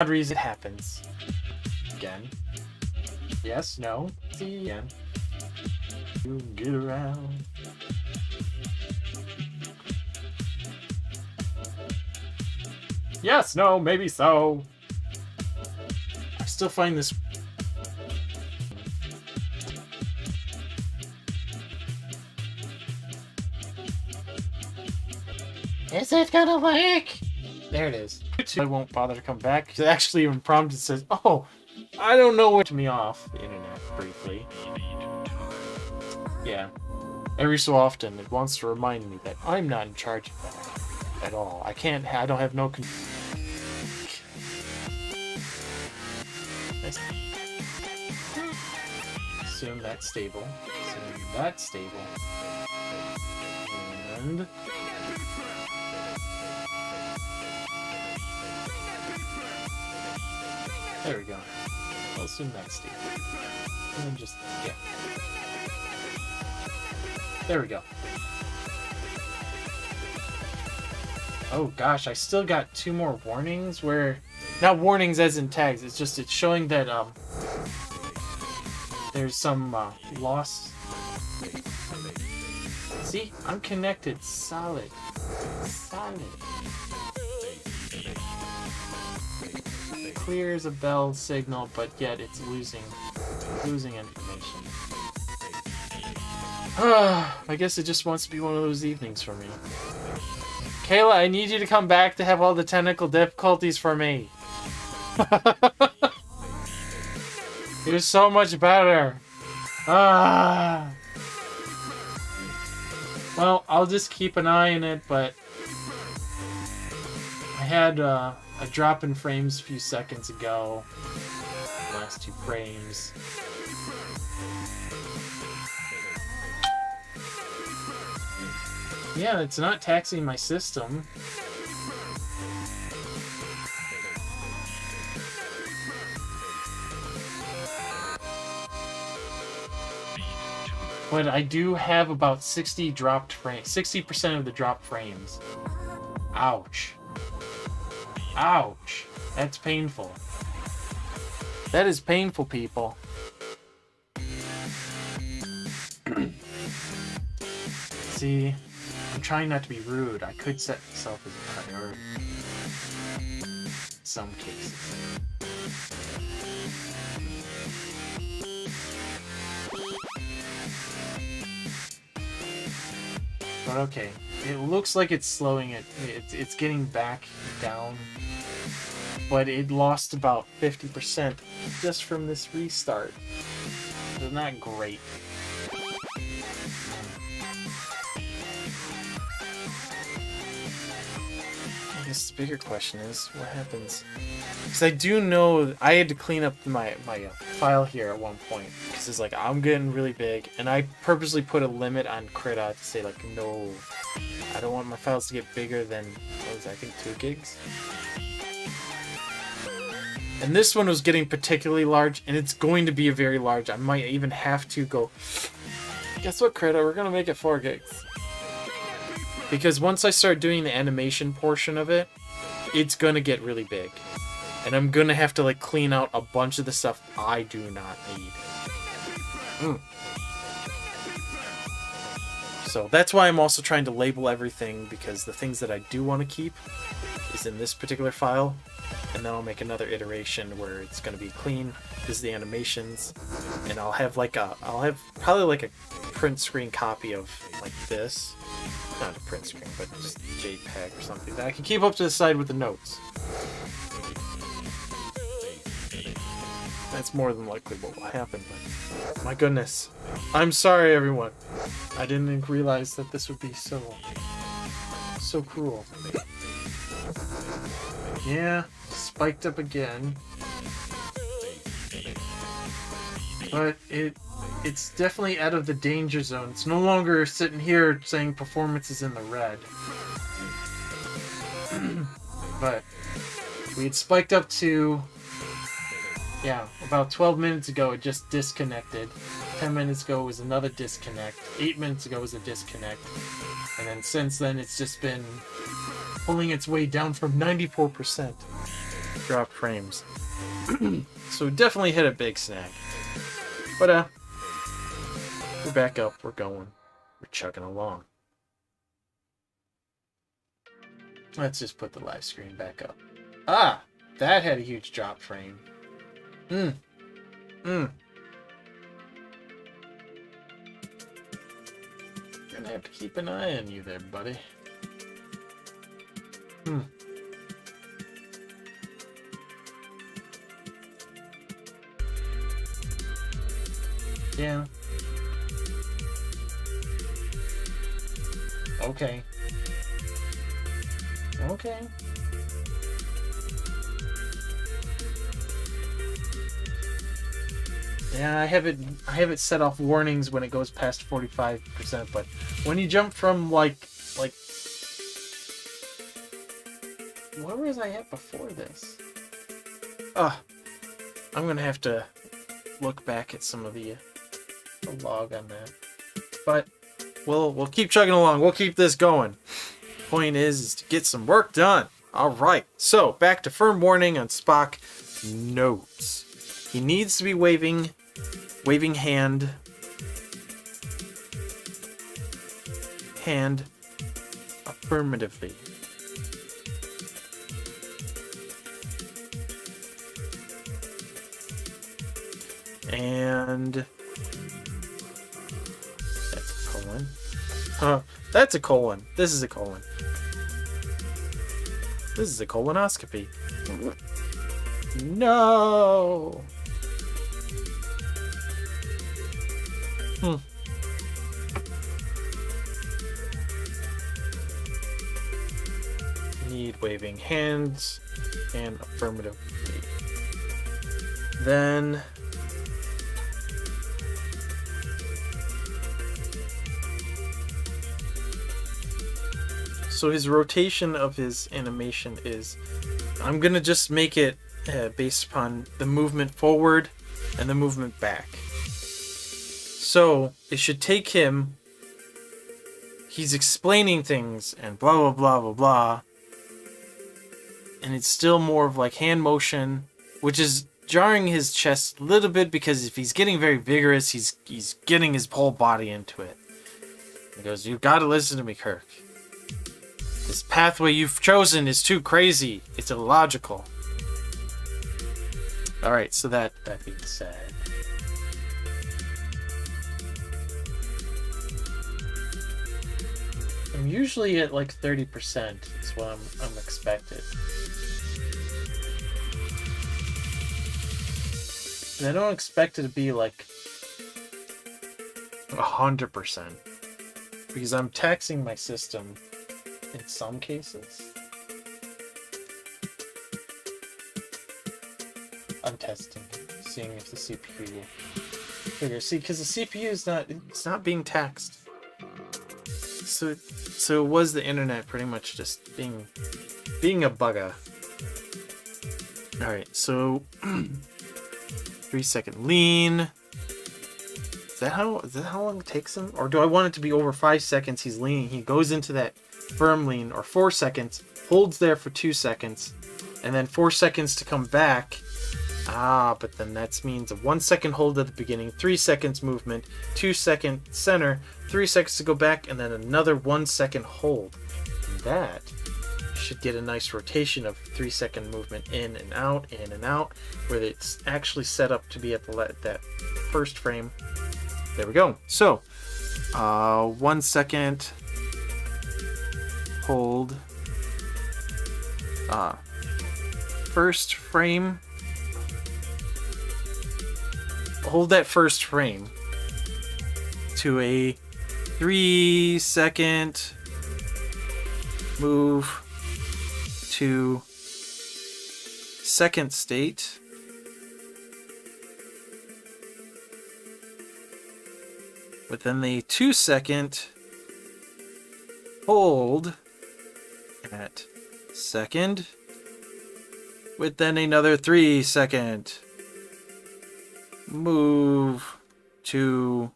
odd reason it happens. Again. Yes, no. See again. You get around. Yes, no, maybe so. I still find this. Is it gonna work? There it is. I won't bother to come back because it actually even prompted says, "Oh, I don't know what to me off the internet briefly." Yeah. Every so often, it wants to remind me that I'm not in charge of that at all. I don't have no control. Assume that's stable. Assume that's stable. And there we go. I'll assume that's stable. And then just, yeah. There we go. Oh gosh, I still got 2 more warnings where... Not warnings as in tags, it's just it's showing that there's some loss. See? I'm connected. Solid. Solid. Clear as a bell signal, but yet it's losing information. I guess it just wants to be one of those evenings for me. Kayla, I need you to come back to have all the technical difficulties for me. It was so much better. Well, I'll just keep an eye on it, but I had a drop in frames a few seconds ago. Last 2 frames. Yeah, it's not taxing my system. But I do have about 60 dropped frames. 60% of the dropped frames. Ouch. Ouch. That's painful. That is painful, people. See, I'm trying not to be rude. I could set myself as a priority. In some cases. But okay, it looks like it's slowing it. It's getting back down. But it lost about 50% just from this restart. Isn't that great? I guess the bigger question is, what happens? Because I do know I had to clean up my file here at one point. Because it's like, I'm getting really big. And I purposely put a limit on Krita to say, like, no, I don't want my files to get bigger than, what was it, I think 2 gigs? And this one was getting particularly large, and it's going to be a very large. I might even have to go, guess what, Krita? We're going to make it 4 gigs. Because once I start doing the animation portion of it, it's going to get really big. And I'm going to have to, like, clean out a bunch of the stuff I do not need. So that's why I'm also trying to label everything, because the things that I do want to keep is in this particular file. And then I'll make another iteration where it's going to be clean. This is the animations. And I'll have probably like a print screen copy of like this. Not a print screen, but just JPEG or something that I can keep up to the side with the notes. That's more than likely what will happen, but my goodness. I'm sorry, everyone. I didn't realize that this would be so cruel. Yeah, spiked up again. But it's definitely out of the danger zone. It's no longer sitting here saying performance is in the red. But we had spiked up to, yeah, about 12 minutes ago it just disconnected. 10 minutes ago was another disconnect. 8 minutes ago was a disconnect. And then since then it's just been pulling its way down from 94%. drop frames. So we definitely hit a big snag. But we're back up, we're going. We're chugging along. Let's just put the live screen back up. Ah! That had a huge drop frame. Gonna have to keep an eye on you there, buddy. Yeah. Okay. Okay. Yeah, I have it set off warnings when it goes past 45%, but when you jump from like where was I at before this? I'm gonna have to look back at some of the log on that. But we'll keep chugging along. We'll keep this going. Point is to get some work done. All right. So back to firm warning on Spock notes. He needs to be waving hand affirmatively. And that's a colon. That's a colon. This is a colon. This is a colonoscopy. No. Need waving hands and affirmatively. Then so his rotation of his animation is, I'm gonna just make it based upon the movement forward and the movement back. So it should take him, he's explaining things and blah blah blah blah blah, and it's still more of like hand motion, which is jarring his chest a little bit, because if he's getting very vigorous, he's getting his whole body into it. He goes, "You've got to listen to me, Kirk. This pathway you've chosen is too crazy. It's illogical." Alright, so that being said, I'm usually at like 30% is what I'm expected. And I don't expect it to be like 100%, because I'm taxing my system in some cases. I'm testing, seeing if the CPU will figure. See, because the CPU is not being taxed. So it was the internet pretty much just being a bugger. All right, so 3-second lean. Is that how long it takes him? Or do I want it to be over 5 seconds? He's leaning. He goes into that firm lean, or 4 seconds, holds there for 2 seconds, and then 4 seconds to come back. But then that means a 1 second hold at the beginning, 3 seconds movement, 2 second center, 3 seconds to go back, and then another 1 second hold. And that should get a nice rotation of 3 second movement in and out, where it's actually set up to be at that first frame. There we go. So 1 second hold, first frame. Hold that first frame to a 3 second move to second state. Within the 2 second hold at second, with then another 3 second move to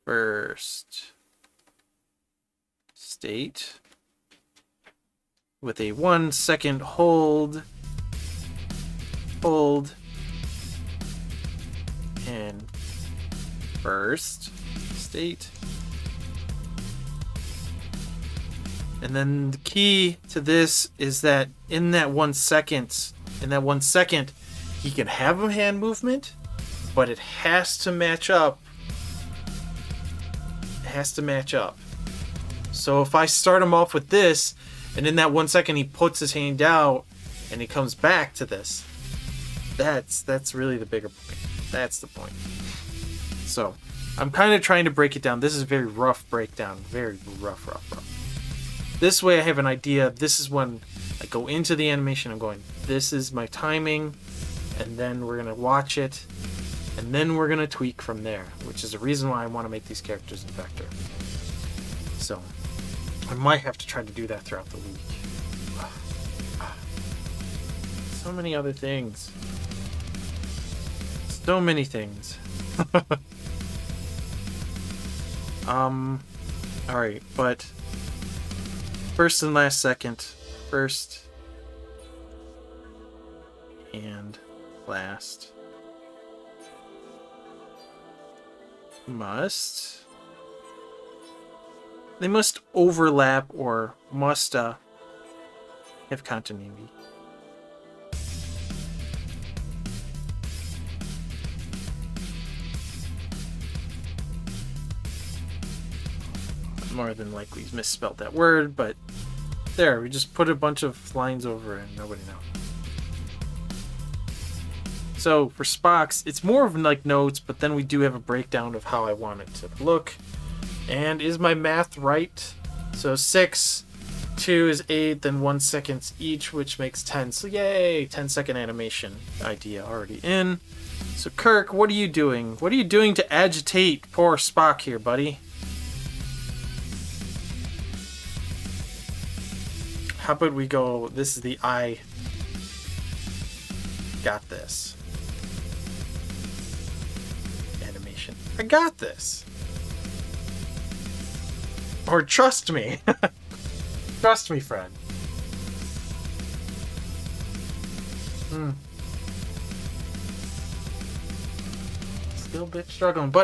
first state, with a 1 second hold pulled in first state. And then the key to this is that in that 1 second, he can have a hand movement, but it has to match up. It has to match up. So if I start him off with this, and in that 1 second he puts his hand out, and he comes back to this, that's really the bigger point. That's the point. So I'm kind of trying to break it down. This is a very rough breakdown. Very rough. This way I have an idea. This is when I go into the animation. I'm going, this is my timing. And then we're going to watch it. And then we're going to tweak from there. Which is the reason why I want to make these characters in vector. So I might have to try to do that throughout the week. So many other things. So many things. Alright, but first and last second. First and last. They must overlap or must have continuity. More than likely misspelled that word, but there, we just put a bunch of lines over it and nobody knows. So for Spock's, it's more of like notes, but then we do have a breakdown of how I want it to look. And is my math right? So 6, 2 is 8, then 1 second each, which makes 10. So yay, 10-second animation idea already in. So Kirk, what are you doing? What are you doing to agitate poor Spock here, buddy? How about we go, this is the I got this. Animation. I got this. Or trust me. Trust me, friend. Still a bit struggling, but